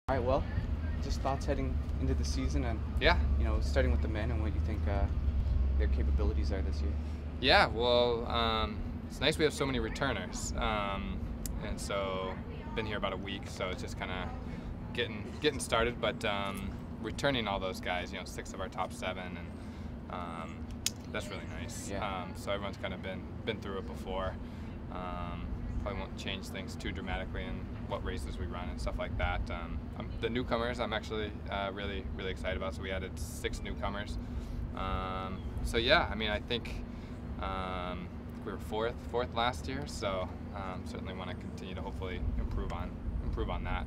All right, well, just thoughts heading into the season and, Yeah, starting with the men and what you think their capabilities are this year. yeah. Well, it's nice we have so many returners, and so been here about a week, so it's just kind of getting started. But returning all those guys, 6 of our top 7, and that's really nice. Yeah. So everyone's kind of been through it before. Probably won't change things too dramatically in what races we run and stuff like that. The newcomers, I'm actually really excited about. So we added 6 newcomers. So yeah, I think we were fourth last year. So certainly want to continue to hopefully improve on that.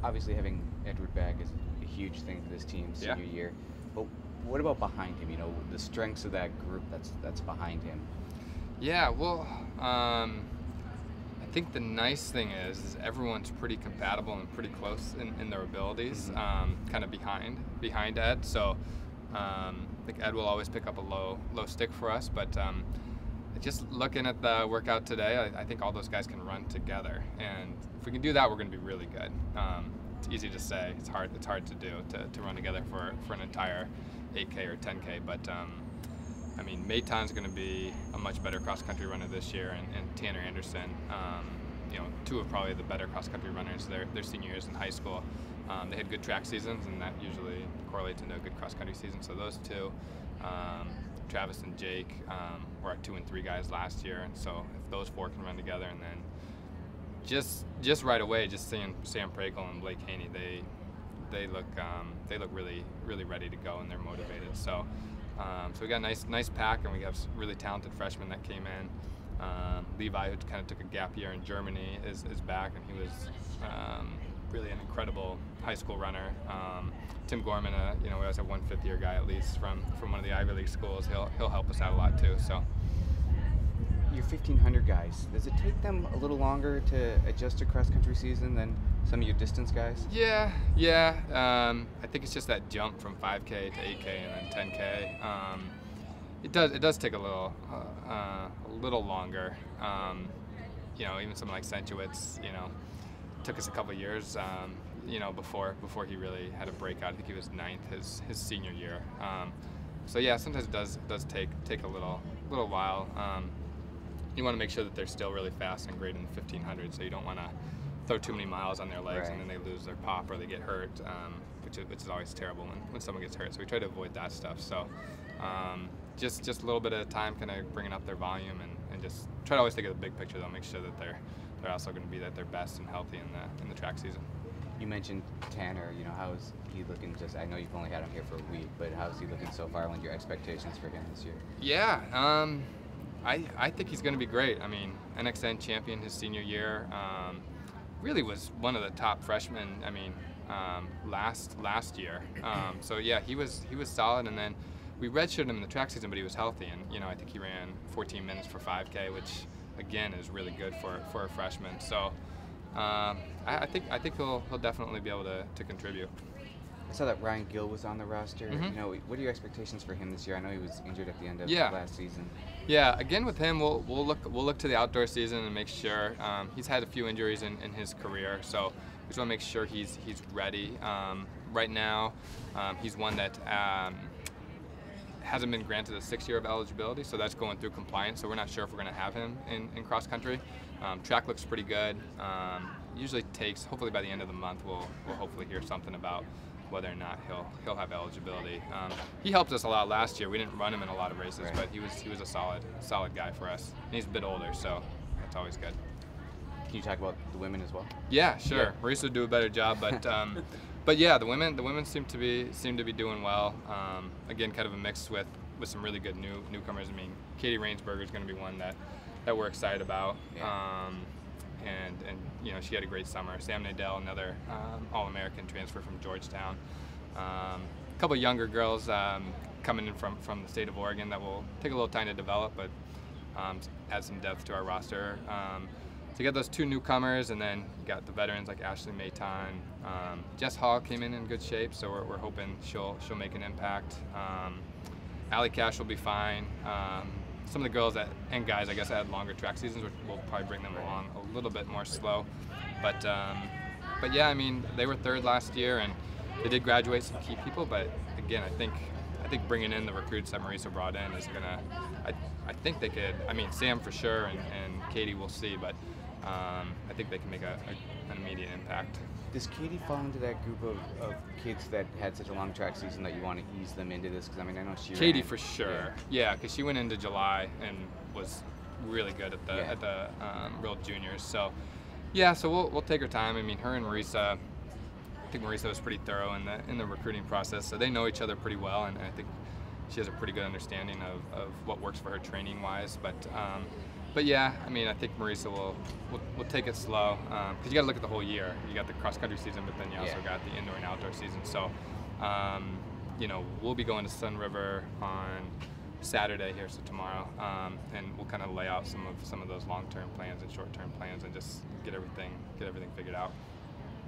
Obviously, having Edward back is a huge thing for this team senior year. But what about behind him? The strengths of that group that's behind him. Yeah, well, I think the nice thing is everyone's pretty compatible and pretty close in their abilities, kind of behind Ed. So I think Ed will always pick up a low stick for us, but just looking at the workout today, I think all those guys can run together, and if we can do that, we're going to be really good. It's easy to say, it's hard to do to run together for an entire 8K or 10K, but Mayton's going to be a much better cross-country runner this year, and Tanner Anderson, 2 of probably the better cross-country runners their senior years in high school. They had good track seasons, and that usually correlates into a good cross-country season. So those 2, Travis and Jake, were our 2 and 3 guys last year, and so if those 4 can run together, and then just right away, just seeing Sam Prakel and Blake Haney, they look really ready to go, and they're motivated. So we got a nice pack, and we have really talented freshmen that came in. Levi, who kind of took a gap year in Germany, is back, and he was really an incredible high school runner. Tim Gorman, we always have one fifth-year guy at least from one of the Ivy League schools. He'll help us out a lot too. So Your 1,500 guys, does it take them a little longer to adjust to cross-country season than some of your distance guys? Yeah. I think it's just that jump from 5K to 8K and then 10K. It does take a little longer. Even someone like Senchowitz, took us a couple of years, before he really had a breakout. I think he was 9th his senior year. So yeah, sometimes it does take a little while. You want to make sure that they're still really fast and great in the 1,500, so you don't want to throw too many miles on their legs, right, and then they lose their pop or they get hurt, which is always terrible when someone gets hurt. So we try to avoid that stuff. So just a little bit at a time, kind of bringing up their volume, and just try to always think of the big picture, though. Make sure that they're also going to be at their best and healthy in the track season. You mentioned Tanner. How's he looking? I know you've only had him here for a week, but how's he looking so far? What are your expectations for him this year? Yeah, I think he's going to be great. NXN champion his senior year. Really was one of the top freshmen. Last year. So yeah, he was solid, and then we redshirted him in the track season, but he was healthy, and I think he ran 14 minutes for 5K, which again is really good for a freshman. So I think he'll definitely be able to contribute. I saw that Ryan Gill was on the roster. What are your expectations for him this year? I know he was injured at the end of last season. Yeah, again with him, we'll look to the outdoor season and make sure. He's had a few injuries in his career, so we just want to make sure he's ready. Right now, he's one that hasn't been granted a 6 year of eligibility, so that's going through compliance. So we're not sure if we're going to have him in cross country. Track looks pretty good. Usually takes, hopefully by the end of the month, we'll hopefully hear something about whether or not he'll have eligibility. He helped us a lot last year. We didn't run him in a lot of races, right, but he was a solid guy for us. And he's a bit older, so that's always good. Can you talk about the women as well? Yeah, sure. Yeah. Marisa would do a better job, but but yeah, the women seem to be doing well. Again, kind of a mix with some really good newcomers. Katie Rainsberger is going to be one that we're excited about. Yeah. And she had a great summer. Sam Nadell, another All-American transfer from Georgetown. A couple of younger girls coming in from the state of Oregon that will take a little time to develop, but add some depth to our roster. So you got those 2 newcomers, and then you got the veterans like Ashley Mayton. Jess Hall came in good shape, so we're hoping she'll make an impact. Allie Cash will be fine. Some of the girls and guys, I guess, that had longer track seasons, which will probably bring them along a little bit more slow. But But yeah, I mean, they were third last year, and they did graduate some key people. But again, I think bringing in the recruits that Marisa brought in is gonna. I think they could. I mean, Sam for sure, and Katie we'll see, but I think they can make an immediate impact. Does Katie fall into that group of kids that had such a long track season that you want to ease them into this? Because I mean, I know Katie for sure. Yeah, because she went into July and was really good at the real juniors. So yeah, so we'll take her time. I mean, her and Marisa. I think Marisa was pretty thorough in the recruiting process, so they know each other pretty well, and I think she has a pretty good understanding of what works for her training wise. But yeah, I mean, I think Marisa will take it slow, because you got to look at the whole year. You got the cross country season, but then you also got the indoor and outdoor season. So you know, we'll be going to Sun River on Saturday here, so tomorrow, and we'll kind of lay out some of those long-term plans and short-term plans, and just get everything figured out.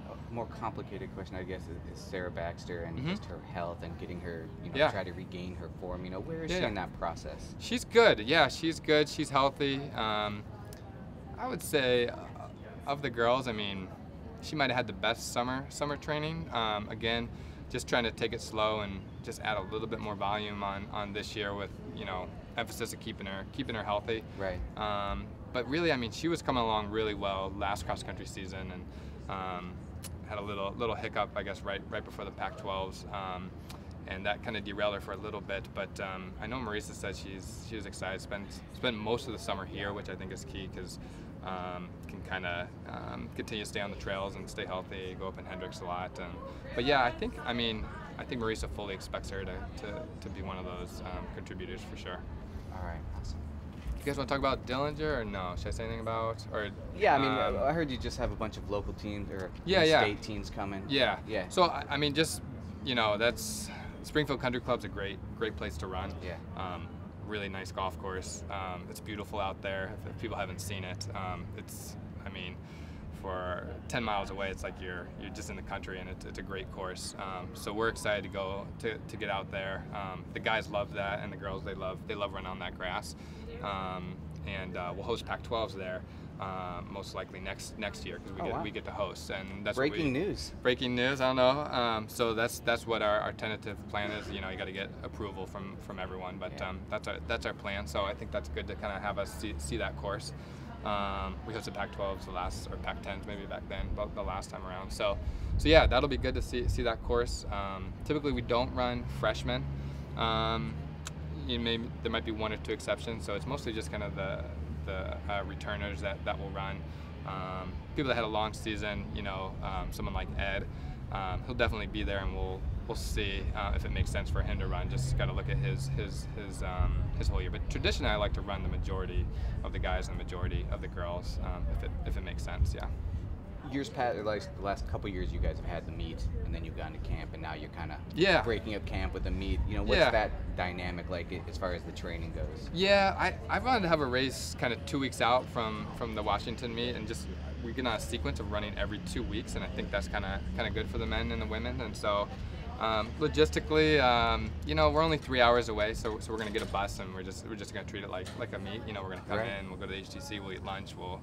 A more complicated question, I guess, is Sarah Baxter and just her health and getting her, you know, try to regain her form. You know, where is she in that process? She's good. Yeah, she's good. She's healthy. I would say, of the girls, I mean, she might have had the best summer training. Again, just trying to take it slow and just add a little bit more volume on this year with, you know, emphasis of keeping her healthy. Right. But really, I mean, she was coming along really well last cross country season, and had a little hiccup, I guess, right before the Pac-12s, and that kind of derailed her for a little bit. But I know Marisa said she was excited. Spent most of the summer here, which I think is key, because can kind of continue to stay on the trails and stay healthy, go up in Hendricks a lot. But yeah, I think Marisa fully expects her to be one of those contributors for sure. All right, awesome. You guys want to talk about Dillinger or no? Should I say anything about? Or yeah, I mean, I heard you just have a bunch of local teams or state teams coming. Yeah. So I mean, just, you know, that's Springfield Country Club's a great place to run. Yeah. Really nice golf course. It's beautiful out there. If people haven't seen it, I mean, for 10 miles away, it's like you're just in the country, and it's a great course. So we're excited to go to get out there. The guys love that, and the girls they love running on that grass. And we'll host Pac-12s there, most likely next year, because we get to host, and that's breaking news. Breaking news. I don't know. So that's what our tentative plan is. You know, you got to get approval from everyone, but that's our plan. So I think that's good to kind of have us see that course. We hosted Pac-12s or Pac-10s maybe back then, the last time around. So yeah, that'll be good to see that course. Typically we don't run freshmen. There might be one or two exceptions, so it's mostly just kind of the returners that will run. People that had a long season, you know, someone like Ed, he'll definitely be there, and we'll see if it makes sense for him to run. Just got to look at his whole year. But traditionally, I like to run the majority of the guys and the majority of the girls, if it makes sense. Yeah. Years past, like the last couple years, you guys have had the meet, and then you've gone to camp, and now you're kind of breaking up camp with the meet. You know, what's that dynamic like as far as the training goes? Yeah, I wanted to have a race kind of 2 weeks out from the Washington meet, and just we get on a sequence of running every 2 weeks, and I think that's kind of good for the men and the women. And so logistically, you know, we're only 3 hours away, so we're gonna get a bus, and we're just gonna treat it like a meet. You know, we're gonna come in, we'll go to the HTC, we'll eat lunch, we'll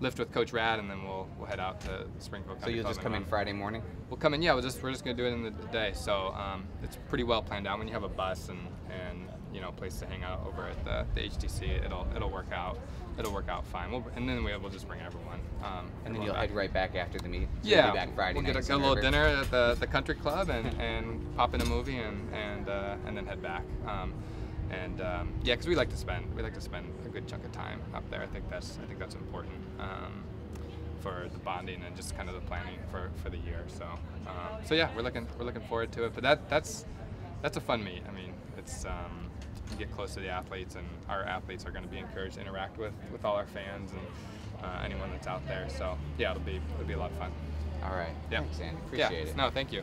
lift with Coach Rad, and then we'll head out to Springfield Country Club. So you'll just come in Friday morning? We'll come in, we're just gonna do it in the day. So it's pretty well planned out. When you have a bus and you know, a place to hang out over at the HTC, it'll work out. It'll work out fine. And then we'll just bring everyone. And then you'll head right back after the meet. So yeah, you'll be back Friday we'll night get a little dinner at the country club and pop in a movie and then head back. Yeah, because we like to spend a good chunk of time up there. I think that's important for the bonding and just kind of the planning for the year. So yeah, we're looking forward to it. But that's a fun meet. I mean, it's you get close to the athletes, and our athletes are going to be encouraged to interact with all our fans and anyone that's out there. So yeah, it'll be a lot of fun. All right. Yeah. Thanks, Andy. Appreciate it. No, thank you.